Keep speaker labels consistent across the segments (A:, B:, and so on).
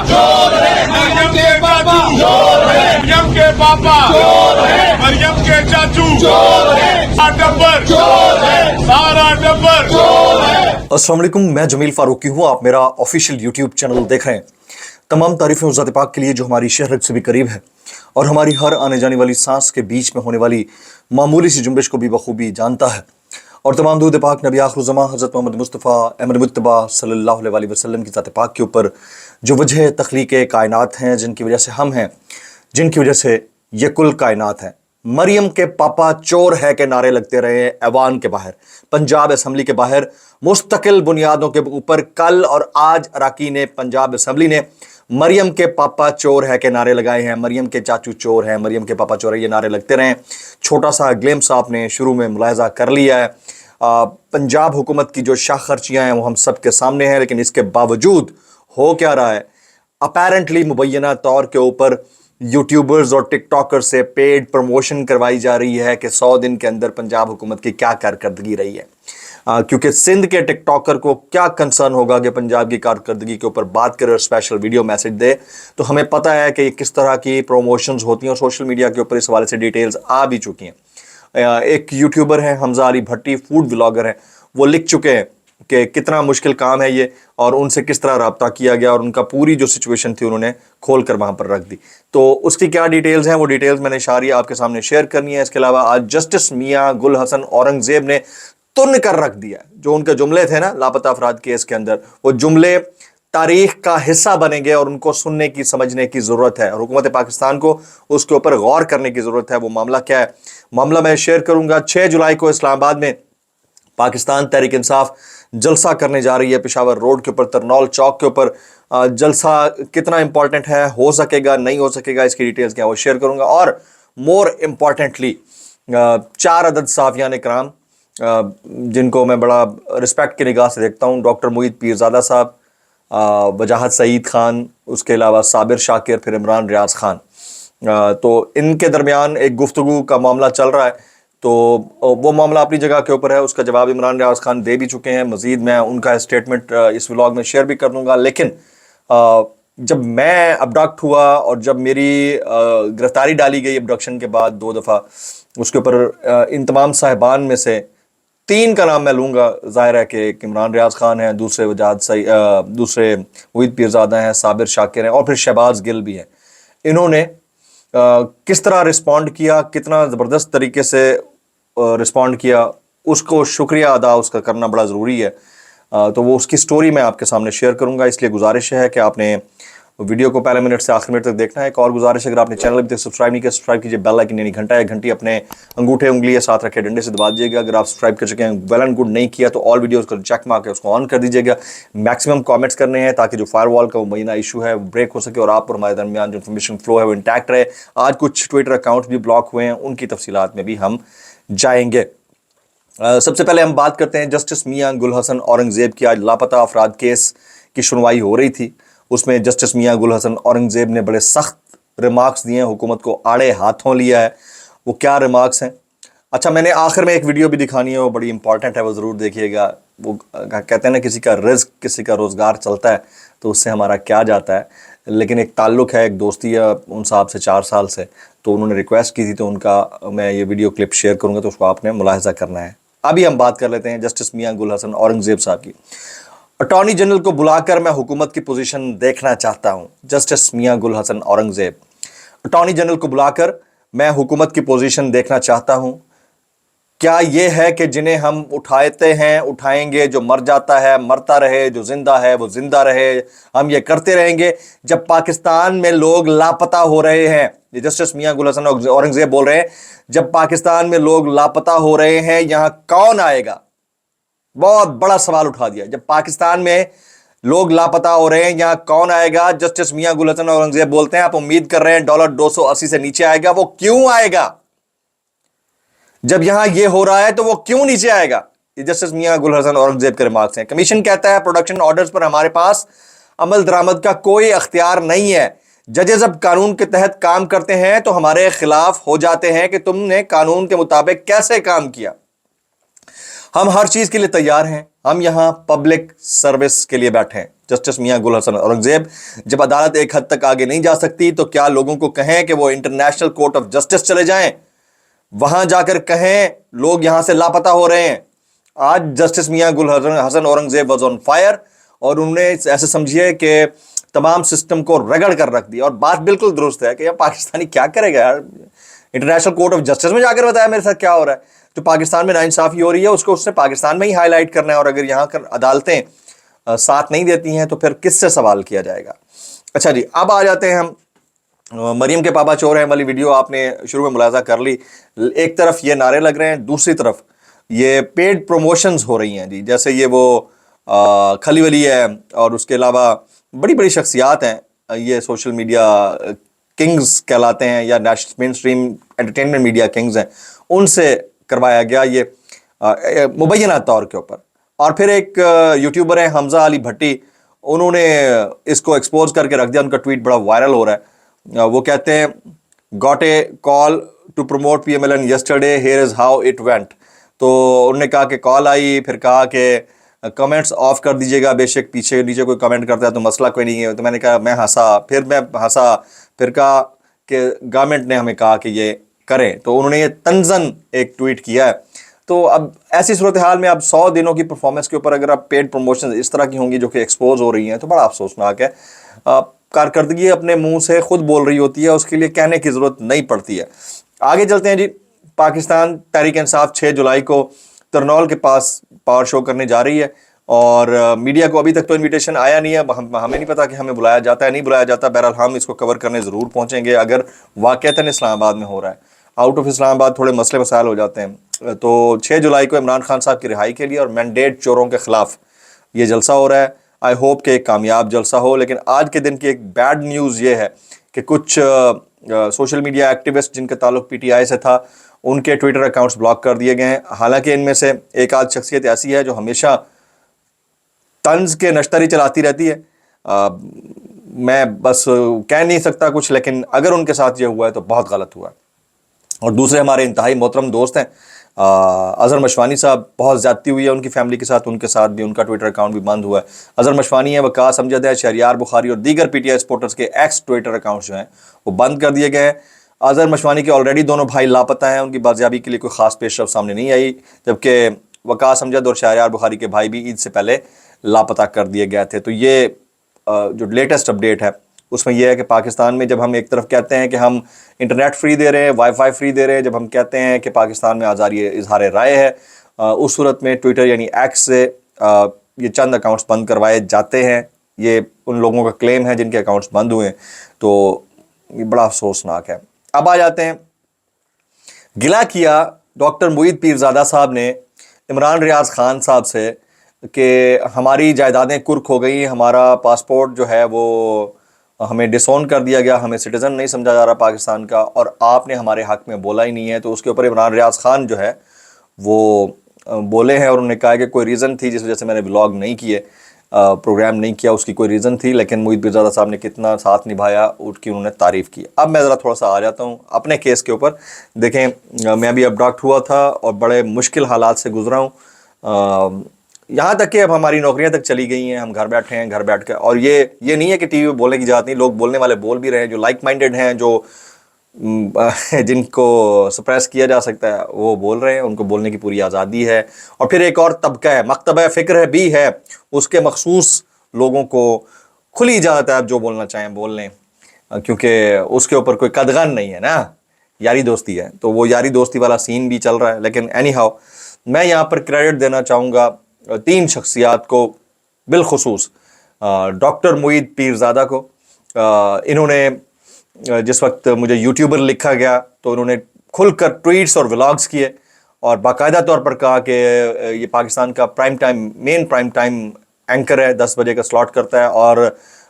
A: चोर है मरियम के पापा, चोर है मरियम के पापा, चोर है मरियम के चाचू, चोर है डब्बर, चोर है सारा डब्बर, चोर है।
B: अस्सलाम वालेकुम, मैं जमील फारूकी हूँ। आप मेरा ऑफिशियल यूट्यूब चैनल देख रहे हैं। तमाम तारीफ़ें उस ज़ात पाक के लिए जो हमारी शहरत से भी करीब है और हमारी हर आने जाने वाली सांस के बीच में होने वाली मामूली सी जुम्बिश को भी बखूबी जानता है। और तमाम दुरूद पाक नबी आखिरुज़्ज़मा हज़रत मोहम्मद मुस्तफ़ा अहमद मुज्तबा सल्लल्लाहु अलैहि वसल्लम की ज़ात पाक के ऊपर जो वजह तख्लीक़ कायनात हैं, जिनकी वजह से हम हैं, जिनकी वजह से ये कुल कायनात है। मरियम के पापा चोर है के नारे लगते रहे ऐवान के बाहर, पंजाब असम्बली के बाहर, मुस्तकिल बुनियादों के ऊपर। कल और आज अरकान पंजाब असम्बली ने मरियम के पापा चोर है के नारे लगाए हैं। मरियम के चाचू चोर हैं, मरियम के पापा चोर है, ये नारे लगते रहे। छोटा सा ग्लिम्स आपने शुरू में मुलाहजा कर लिया है। पंजाब हुकूमत की जो शाह खर्चियाँ हैं वो हम सब के सामने हैं, लेकिन इसके बावजूद हो क्या रहा है? अपैरेंटली मुबैना तौर के ऊपर यूट्यूबर्स और टिकटॉकर से पेड प्रमोशन करवाई जा रही है कि 100 दिन के अंदर पंजाब हुकूमत की क्या कारकर्दगी रही है। क्योंकि सिंध के टिकटॉकर को क्या कंसर्न होगा कि पंजाब की कारकर्दगी के ऊपर बात करे और स्पेशल वीडियो मैसेज दे। तो हमें पता है कि किस तरह की प्रमोशंस होती हैं और सोशल मीडिया के ऊपर इस हवाले से डिटेल्स आ भी चुकी हैं। एक यूट्यूबर हैं हमजा अली भट्टी, फूड व्लॉगर हैं, वो लिख चुके हैं कि कितना मुश्किल काम है ये और उनसे किस तरह रब्ता किया गया और उनका पूरी जो सिचुएशन थी उन्होंने खोल कर वहाँ पर रख दी। तो उसकी क्या डिटेल्स हैं, वो डिटेल्स मैंने शारी आपके सामने शेयर करनी है। इसके अलावा आज जस्टिस मियाँ गुल हसन औरंगजेब ने तुन कर रख दिया। जो उनके जुमले थे ना लापता अफराद केस के अंदर, वो जुमले तारीख का हिस्सा बनेंगे और उनको सुनने की समझने की ज़रूरत है और हुकूमत पाकिस्तान को उसके ऊपर गौर करने की ज़रूरत है। वो मामला क्या है? मामला मैं शेयर करूँगा। 6 जुलाई को इस्लामाबाद में पाकिस्तान तहरीक इंसाफ जलसा करने जा रही है, पेशावर रोड के ऊपर, तरनौल चौक के ऊपर। जलसा कितना इंपॉर्टेंट है, हो सकेगा नहीं हो सकेगा, इसकी डिटेल्स क्या वो शेयर करूँगा। और मोर इम्पॉर्टेंटली 4 अदद साफ़ियान इकराम जिनको मैं बड़ा रिस्पेक्ट की निगाह से देखता हूँ, डॉक्टर मोईद पीरज़ादा साहब, वजाहत सईद खान, उसके अलावा साबिर शाकिर, फिर इमरान रियाज खान। तो इनके दरमियान एक गुफ्तगू का मामला चल रहा है। तो वो मामला अपनी जगह के ऊपर है, उसका जवाब इमरान रियाज खान दे भी चुके हैं। मज़ीद मैं उनका स्टेटमेंट इस व्लॉग में शेयर भी कर दूँगा। लेकिन जब मैं अबडक्ट हुआ और जब मेरी गिरफ्तारी डाली गई अबडक्शन के बाद 2 दफ़ा, उसके ऊपर इन तमाम साहिबान में से 3 का नाम मैं लूँगा। ज़ाहिर है कि इमरान रियाज खान हैं, दूसरे वजाहत सईद, दूसरे मोईद पीरज़ादा हैं, साबिर शाकिर हैं और फिर शहबाज गिल भी हैं। इन्होंने किस तरह रिस्पॉन्ड किया, कितना ज़बरदस्त तरीके से रिस्पॉन्ड किया, उसको शुक्रिया अदा उसका करना बड़ा ज़रूरी है। तो वो उसकी स्टोरी मैं आपके सामने शेयर करूँगा। इसलिए गुजारिश है कि आपने वीडियो को पहले मिनट से आखिरी मिनट तक देखना है। एक और गुजारिश है, अगर आपने चैनल अभी तक सब्सक्राइब नहीं किया, सब्सक्राइब कीजिए। बेल आइकन यानी घंटा है, घंटी अपने अंगूठे उंगली साथ रखे डंडे से दबा दीजिएगा। अगर आप सब्सक्राइब कर चुके हैं, वेल एंड गुड, नहीं किया तो ऑल वीडियोस को चेक मार के उसको ऑन कर दीजिएगा। मैक्सिमम कमेंट्स करने हैं ताकि जो फायरवॉल का वो महीना इशू है वो ब्रेक हो सके और आप और हमारे दरमियान जो इन्फॉर्मेशन फ्लो है वो इंटैक्ट रहे। आज कुछ ट्विटर अकाउंट भी ब्लॉक हुए हैं, उनकी तफसीलात में भी हम जाएंगे। सबसे पहले हम बात करते हैं जस्टिस मियाँ गुल हसन औरंगजेब की। आज लापता अफराद केस की सुनवाई हो रही थी, उसमें जस्टिस मियाँ गुल हसन औरंगजेब ने बड़े सख्त रिमार्क्स दिए हैं, हुकूमत को आड़े हाथों लिया है। वो क्या रिमार्क्स हैं? अच्छा, मैंने आखिर में एक वीडियो भी दिखानी है, वो बड़ी इंपॉर्टेंट है, वो ज़रूर देखिएगा। वो कहते हैं ना, किसी का रिज़्क, किसी का रोज़गार चलता है तो उससे हमारा क्या जाता है। लेकिन एक ताल्लुक़ है, एक दोस्ती है उन साहब से 4 साल से, तो उन्होंने रिक्वेस्ट की थी, तो उनका मैं ये वीडियो क्लिप शेयर करूँगा, तो उसको आपने मुलाहिज़ा करना है। अभी हम बात कर लेते हैं जस्टिस मियाँ गुल हसन औरंगजेब साहब की। अटॉर्नी जनरल को बुलाकर मैं हुकूमत की पोजीशन देखना चाहता हूं। जस्टिस मियाँ गुल हसन औरंगजेब, अटॉर्नी जनरल को बुलाकर मैं हुकूमत की पोजीशन देखना चाहता हूं। क्या ये है कि जिन्हें हम उठाते हैं उठाएंगे, जो मर जाता है मरता रहे, जो जिंदा है वो जिंदा रहे, हम ये करते रहेंगे? जब पाकिस्तान में लोग लापता हो रहे हैं, ये जस्टिस मियाँ गुल हसन औरंगजेब बोल रहे हैं, जब पाकिस्तान में लोग लापता हो रहे हैं यहां कौन आएगा? बहुत बड़ा सवाल उठा दिया। जब पाकिस्तान में लोग लापता हो रहे हैं यहां कौन आएगा? जस्टिस मियाँ गुल हसन औरंगजेब बोलते हैं आप उम्मीद कर रहे हैं डॉलर 280 से नीचे आएगा, वो क्यों आएगा? जब यहां ये हो रहा है तो वो क्यों नीचे आएगा? ये जस्टिस मियाँ गुल हसन औरंगजेब के रिमार्क्स हैं। कमीशन कहता है प्रोडक्शन ऑर्डर्स पर हमारे पास अमल दरामद का कोई अख्तियार नहीं है। जजेस जब कानून के तहत काम करते हैं तो हमारे खिलाफ हो जाते हैं कि तुमने कानून के मुताबिक कैसे काम किया। हम हर चीज के लिए तैयार हैं, हम यहां पब्लिक सर्विस के लिए बैठे हैं। جسٹس میاں گل حسن اورنگزیب، جب عدالت ایک حد تک آگے نہیں جا سکتی تو کیا لوگوں کو کہیں کہ وہ انٹرنیشنل کورٹ آف جسٹس چلے جائیں، وہاں جا کر کہیں لوگ یہاں سے لاپتہ ہو رہے ہیں۔ آج جسٹس میاں گل حسن اورنگزیب واز آن فائر، اور انہوں نے ایسے سمجھیے کہ تمام سسٹم کو رگڑ کر رکھ دیا۔ اور بات بالکل درست ہے کہ یار پاکستانی کیا کرے گا یار، انٹرنیشنل کورٹ آف جسٹس میں جا کر بتایا میرے ساتھ کیا ہو رہا ہے۔ جو پاکستان میں ناانصافی ہو رہی ہے اس نے پاکستان میں ہی ہائی لائٹ کرنا ہے، اور اگر یہاں کر عدالتیں ساتھ نہیں دیتی ہیں تو پھر کس سے سوال کیا جائے گا۔ اچھا جی، اب آ جاتے ہیں ہم مریم کے پاپا چور ہیں والی ویڈیو آپ نے شروع میں ملاحظہ کر لی۔ ایک طرف یہ نعرے لگ رہے ہیں، دوسری طرف یہ پیڈ پروموشنز ہو رہی ہیں جی، جیسے یہ وہ کھلی ولی ہے، اور اس کے علاوہ بڑی بڑی شخصیات ہیں، یہ سوشل میڈیا کنگز کہلاتے ہیں یا مین اسٹریم انٹرٹینمنٹ میڈیا کنگز ہیں، ان سے کروایا گیا یہ مبینہ طور کے اوپر۔ اور پھر ایک یوٹیوبر ہیں حمزہ علی بھٹی، انہوں نے اس کو ایکسپوز کر کے رکھ دیا، ان کا ٹویٹ بڑا وائرل ہو رہا ہے۔ وہ کہتے ہیں got a call to promote P M L N yesterday, here is how it went. تو انہوں نے کہا کہ کال آئی، پھر کہا کہ کمنٹس آف کر دیجیے گا، بے شک پیچھے نیچے کوئی کمنٹ کرتا ہے تو مسئلہ کوئی نہیں ہے۔ تو میں نے کہا، میں ہنسا، پھر کہا کہ گورنمنٹ نے ہمیں کہا کہ یہ کریں، تو انہوں نے یہ طنزاً ایک ٹویٹ کیا ہے۔ تو اب ایسی صورتحال میں اب 100 دنوں کی پرفارمنس کے اوپر اگر اب پیڈ پروموشن اس طرح کی ہوں گی جو کہ ایکسپوز ہو رہی ہیں تو بڑا افسوسناک ہے۔ کارکردگی اپنے منہ سے خود بول رہی ہوتی ہے، اس کے لیے کہنے کی ضرورت نہیں پڑتی ہے۔ آگے چلتے ہیں جی، پاکستان تحریک انصاف 6 جولائی کو ترنول کے پاس پاور شو کرنے جا رہی ہے، اور میڈیا کو ابھی تک تو انویٹیشن آیا نہیں ہے، ہمیں نہیں پتا کہ ہمیں بلایا جاتا ہے نہیں بلایا جاتا۔ بہرحال ہم اس کو کور کرنے ضرور پہنچیں گے اگر واقعتاً اسلام آباد میں ہو رہا ہے۔ آؤٹ آف اسلام آباد تھوڑے مسئلے مسائل ہو جاتے ہیں۔ تو 6 جولائی کو عمران خان صاحب کی رہائی کے لیے اور مینڈیٹ چوروں کے خلاف یہ جلسہ ہو رہا ہے۔ آئی ہوپ کہ ایک کامیاب جلسہ ہو، لیکن آج کے دن کی ایک بیڈ نیوز یہ ہے کہ کچھ سوشل میڈیا ایکٹیوسٹ جن کا تعلق پی ٹی آئی سے تھا، ان کے ٹویٹر اکاؤنٹس بلاک کر دیے گئے ہیں۔ حالانکہ ان میں سے ایک آدھ شخصیت ایسی ہے جو ہمیشہ طنز کے نشتری چلاتی رہتی ہے، میں بس کہہ نہیں سکتا کچھ، لیکن اگر ان کے ساتھ یہ ہوا ہے تو بہت غلط ہوا ہے۔ اور دوسرے ہمارے انتہائی محترم دوست ہیں اظہر مشوانی صاحب، بہت زیادتی ہوئی ہے ان کی فیملی کے ساتھ، ان کے ساتھ بھی ان کا ٹویٹر اکاؤنٹ بھی بند ہوا ہے۔ اظہر مشوانی ہے، وقاص امجد ہے، شہریار بخاری اور دیگر پی ٹی آئی سپورٹرز کے ایکس ٹویٹر اکاؤنٹس جو ہیں وہ بند کر دیے گئے ہیں۔ اظہر مشوانی کے آلریڈی دونوں بھائی لاپتہ ہیں، ان کی بازیابی کے لیے کوئی خاص پیش رفت سامنے نہیں آئی، جبکہ وقاص امجد اور شہریار بخاری کے بھائی بھی عید سے پہلے لاپتہ کر دیے گئے تھے۔ تو یہ جو لیٹسٹ اپڈیٹ ہے اس میں یہ ہے کہ پاکستان میں جب ہم ایک طرف کہتے ہیں کہ ہم انٹرنیٹ فری دے رہے ہیں، وائی فائی فری دے رہے ہیں، جب ہم کہتے ہیں کہ پاکستان میں آزادی اظہار رائے ہے، اس صورت میں ٹویٹر یعنی ایکس سے یہ چند اکاؤنٹس بند کروائے جاتے ہیں۔ یہ ان لوگوں کا کلیم ہے جن کے اکاؤنٹس بند ہوئے ہیں، تو یہ بڑا افسوسناک ہے۔ اب آ جاتے ہیں، گلہ کیا ڈاکٹر معید پیرزادہ صاحب نے عمران ریاض خان صاحب سے کہ ہماری جائیدادیں کرک ہو گئی، ہمارا پاسپورٹ جو ہے وہ ہمیں ڈس اون کر دیا گیا، ہمیں سٹیزن نہیں سمجھا جا رہا پاکستان کا، اور آپ نے ہمارے حق میں بولا ہی نہیں ہے۔ تو اس کے اوپر عمران ریاض خان جو ہے وہ بولے ہیں، اور انہوں نے کہا کہ کوئی ریزن تھی جس وجہ سے میں نے بلاگ نہیں کیے، پروگرام نہیں کیا، اس کی کوئی ریزن تھی، لیکن معید پیرزادہ صاحب نے کتنا ساتھ نبھایا اس کی انہوں نے تعریف کی۔ اب میں ذرا تھوڑا سا آ جاتا ہوں اپنے کیس کے اوپر۔ دیکھیں، میں بھی ابڈکٹ ہوا تھا اور بڑے مشکل حالات سے گزرا ہوں، یہاں تک کہ اب ہماری نوکریاں تک چلی گئی ہیں، ہم گھر بیٹھے ہیں، گھر بیٹھ کے، اور یہ نہیں ہے کہ ٹی وی پہ بولنے کی اجازت نہیں، لوگ بولنے والے بول بھی رہے ہیں، جو لائک مائنڈڈ ہیں، جو جن کو سپریس کیا جا سکتا ہے وہ بول رہے ہیں، ان کو بولنے کی پوری آزادی ہے۔ اور پھر ایک اور طبقہ ہے، مکتبہ فکر بھی ہے، اس کے مخصوص لوگوں کو کھلی اجازت ہے، آپ جو بولنا چاہیں بول لیں، کیونکہ اس کے اوپر کوئی قدغن نہیں ہے نا، یاری دوستی ہے، تو وہ یاری دوستی والا سین بھی چل رہا ہے۔ لیکن اینی ہاؤ، میں یہاں پر کریڈٹ دینا چاہوں گا 3 شخصیات کو، بالخصوص ڈاکٹر معید پیرزادہ کو۔ انہوں نے جس وقت مجھے یوٹیوبر لکھا گیا تو انہوں نے کھل کر ٹویٹس اور ولاگز کیے، اور باقاعدہ طور پر کہا کہ یہ پاکستان کا مین پرائم ٹائم اینکر ہے، 10 بجے کا سلاٹ کرتا ہے، اور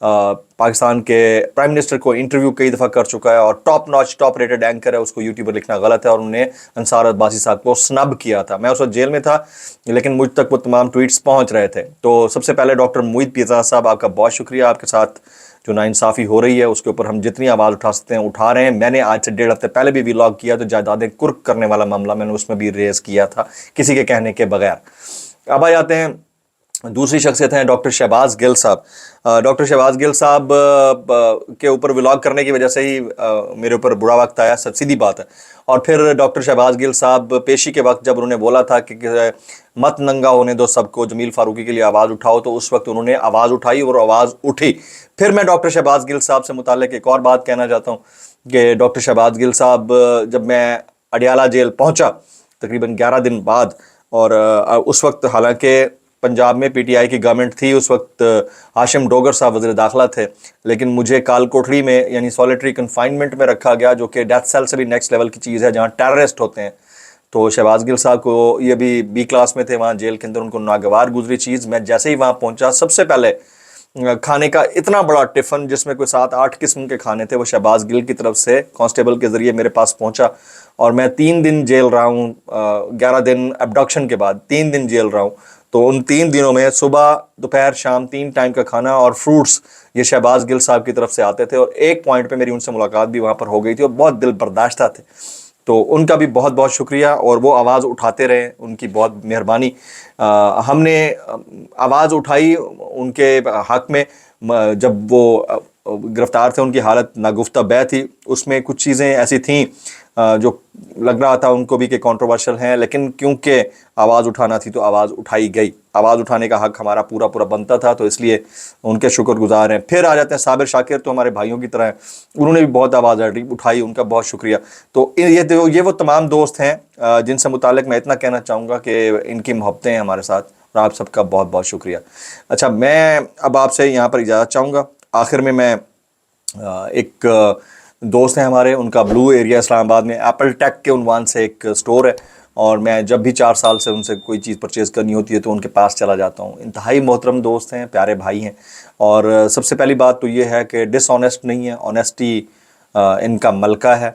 B: پاکستان کے پرائم منسٹر کو انٹرویو کئی دفعہ کر چکا ہے، اور ٹاپ ریٹڈ اینکر ہے، اس کو یوٹیوبر لکھنا غلط ہے، اور انہوں نے انصار عباسی صاحب کو سنب کیا تھا۔ میں اس وقت جیل میں تھا، لیکن مجھ تک وہ تمام ٹویٹس پہنچ رہے تھے۔ تو سب سے پہلے ڈاکٹر معید پیرزادہ صاحب، آپ کا بہت شکریہ، آپ کے ساتھ جو ناانصافی ہو رہی ہے اس کے اوپر ہم جتنی آواز اٹھا سکتے ہیں اٹھا رہے ہیں۔ میں نے آج سے 1.5 ہفتے پہلے بھی ولاگ کیا، تو جائیدادیں کرک کرنے والا معاملہ میں نے اس میں بھی ریز کیا تھا، کسی کے کہنے کے بغیر۔ اب آ جاتے ہیں दूसरी शख्सियत हैं डॉक्टर शहबाज गिल साहब। डॉक्टर शहबाज गिल साहब के ऊपर व्लॉग करने की वजह से ही मेरे ऊपर बुरा वक्त आया, सब सीधी बात है। और फिर डॉक्टर शहबाज गिल साहब पेशी के वक्त जब उन्होंने बोला था कि मत नंगा होने दो सबको, जमील फारूकी के लिए आवाज़ उठाओ, तो उस वक्त उन्होंने आवाज़ उठाई और आवाज़ उठी। फिर मैं डॉक्टर शहबाज गिल साहब से मुताल्लिक एक और बात कहना चाहता हूँ कि डॉक्टर शहबाज गिल साहब जब मैं अडियाला जेल पहुँचा तकरीबन 11 दिन बाद, और उस वक्त हालांकि पंजाब में पीटीआई की गवर्नमेंट थी, उस वक्त हाशिम डोगर साहब वज़ीर दाखिला थे, लेकिन मुझे काल कोठरी में यानी सॉलिटरी कन्फाइनमेंट में रखा गया, जो कि डेथ सेल से भी नेक्स्ट लेवल की चीज़ है, जहाँ टेररिस्ट होते हैं। तो शहबाज गिल साहब को ये भी बी क्लास में थे वहाँ जेल के अंदर, उनको नागवार गुजरी चीज़। मैं जैसे ही वहाँ पहुँचा, सबसे पहले खाने का इतना बड़ा टिफ़न जिसमें कोई 7-8 किस्म के खाने थे, वो शहबाज गिल की तरफ से कांस्टेबल के ज़रिए मेरे पास पहुँचा। और मैं 3 दिन जेल रहा हूँ, 11 दिन एब्डक्शन के बाद 3 दिन जेल रहा हूँ। तो उन 3 दिनों में सुबह दोपहर शाम 3 टाइम का खाना और फ्रूट्स ये शहबाज गिल साहब की तरफ से आते थे। और एक पॉइंट पे मेरी उनसे मुलाकात भी वहाँ पर हो गई थी और बहुत दिल बर्दाश्ता थे, तो उनका भी बहुत बहुत शुक्रिया। और वो आवाज़ उठाते रहे, उनकी बहुत मेहरबानी। हमने आवाज़ उठाई उनके हक़ में जब वो गिरफ़्तार थे, उनकी हालत नागुफ्ता बै थी। उसमें कुछ चीज़ें ऐसी थीं जो लग रहा था उनको भी कि कंट्रोवर्शियल हैं, लेकिन क्योंकि आवाज़ उठाना थी तो आवाज़ उठाई गई। आवाज़ उठाने का हक़ हमारा पूरा पूरा बनता था, तो इसलिए उनके शुक्रगुजार हैं। फिर आ जाते हैं साबिर शाकिर, तो हमारे भाइयों की तरह हैं, उन्होंने भी बहुत आवाज़ उठाई, उनका बहुत शुक्रिया। तो ये वो तमाम दोस्त हैं जिनसे मुताल्लिक मैं इतना कहना चाहूँगा कि इनकी मोहब्बतें हैं हमारे साथ, और आप सबका बहुत बहुत शुक्रिया। अच्छा, मैं अब आपसे यहाँ पर इजाज़त चाहूँगा। आखिर में मैं एक दोस्त हैं हमारे, उनका ब्लू एरिया इस्लामाबाद में एप्पल टेक के उन्वान से एक स्टोर है, और मैं जब भी 4 साल से उनसे कोई चीज़ परचेज़ करनी होती है तो उनके पास चला जाता हूँ। इंतहाई मोहतरम दोस्त हैं, प्यारे भाई हैं। और सबसे पहली बात तो ये है कि डिसऑनेस्ट नहीं है, ऑनेस्टी इनका मलका है।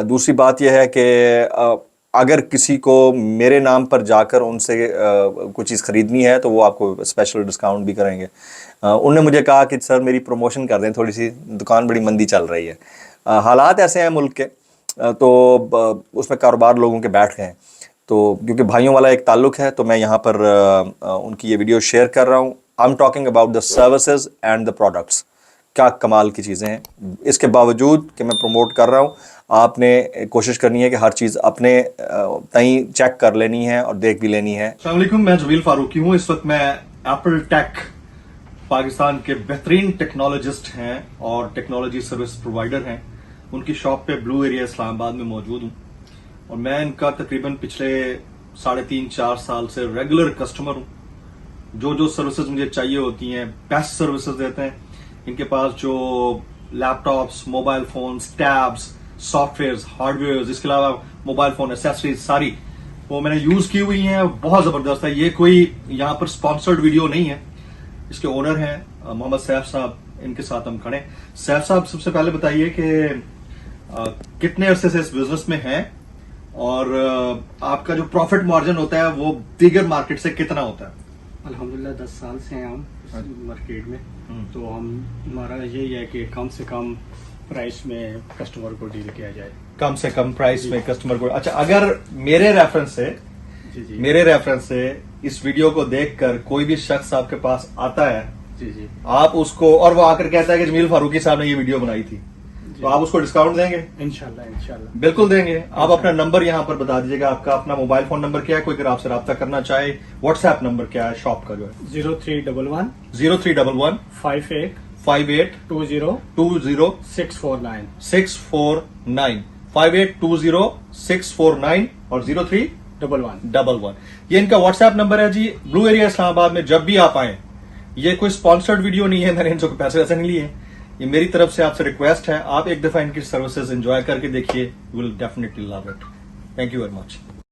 B: दूसरी बात यह है कि अगर किसी को मेरे नाम पर जाकर उनसे कोई चीज़ ख़रीदनी है तो वो आपको स्पेशल डिस्काउंट भी करेंगे। उन्होंने मुझे कहा कि सर मेरी प्रमोशन कर दें, थोड़ी सी दुकान बड़ी मंदी चल रही है, हालात ऐसे हैं मुल्क के, तो उसमें कारोबार लोगों के बैठ गए हैं। तो क्योंकि भाइयों वाला एक ताल्लुक़ है, तो मैं यहाँ पर उनकी ये वीडियो शेयर कर रहा हूँ। I am talking about the services and the products. क्या कमाल की चीज़ें हैं। इसके बावजूद कि मैं प्रमोट कर रहा हूँ, आपने कोशिश करनी है कि हर चीज़ अपने तई चेक कर लेनी है और देख भी लेनी है।
C: अस्सलाम वालेकुम, मैं जमील फारूकी हूँ। इस वक्त मैं एप्पल टेक, पाकिस्तान के बेहतरीन टेक्नोलॉजिस्ट हैं और टेक्नोलॉजी सर्विस प्रोवाइडर हैं, उनकी शॉप पे ब्लू एरिया इस्लामाबाद में मौजूद हूँ। और मैं इनका तकरीबन पिछले 3.5-4 साल से रेगुलर कस्टमर हूँ। जो सर्विसेज मुझे चाहिए होती हैं, बेस्ट सर्विसेज देते हैं। इनके पास जो laptops, mobile phones, tabs, softwares, hardware, इसके अलावा मोबाइल फोन एसेसरीज सारी वो मैंने यूज की हुई हैं, बहुत जबरदस्त है। ये कोई यहाँ पर स्पॉन्सर्ड वीडियो नहीं है। इसके ओनर हैं मोहम्मद सैफ साहब, इनके साथ हम खड़े। सैफ साहब, सबसे पहले बताइए कि कितने अरसे से इस बिजनेस में हैं और आपका जो प्रॉफिट मार्जिन होता है वो दीगर मार्केट से कितना होता है?
D: अल्हम्दुलिल्लाह 10 साल से हैं हम मार्केट में। तो हमारा यही है कि कम से कम प्राइस में कस्टमर को डील किया जाए,
C: कम से कम प्राइस में कस्टमर को। अच्छा, अगर मेरे रेफरेंस से इस वीडियो को देखकर कोई भी शख्स आपके पास आता है,
D: जी
C: आप उसको, और वो आकर कहता है कि जमील फारूकी साहब ने ये वीडियो बनाई थी, तो आप उसको डिस्काउंट देंगे?
D: इंशाल्लाह
C: बिल्कुल देंगे। आप अपना नंबर यहाँ पर बता दीजिएगा, आपका अपना मोबाइल फोन नंबर क्या है, कोई अगर आपसे रब्ता करना चाहे। व्हाट्सएप नंबर क्या है शॉप का? जो है
D: 0311
C: 0311
D: 58
C: 58
D: 20
C: 20
D: 649
C: 649 5820 649 और 0311। ये इनका व्हाट्सएप नंबर है जी। ब्लू एरिया इस्लामाबाद में जब भी आप आए, ये कोई स्पॉन्सर्ड वीडियो नहीं है, मैंने इनसे पैसे वैसे नहीं लिए, ये मेरी तरफ से आपसे रिक्वेस्ट है। आप एक दफा इनकी सर्विसेज एंजॉय करके देखिए, you will definitely love it. Thank you very much.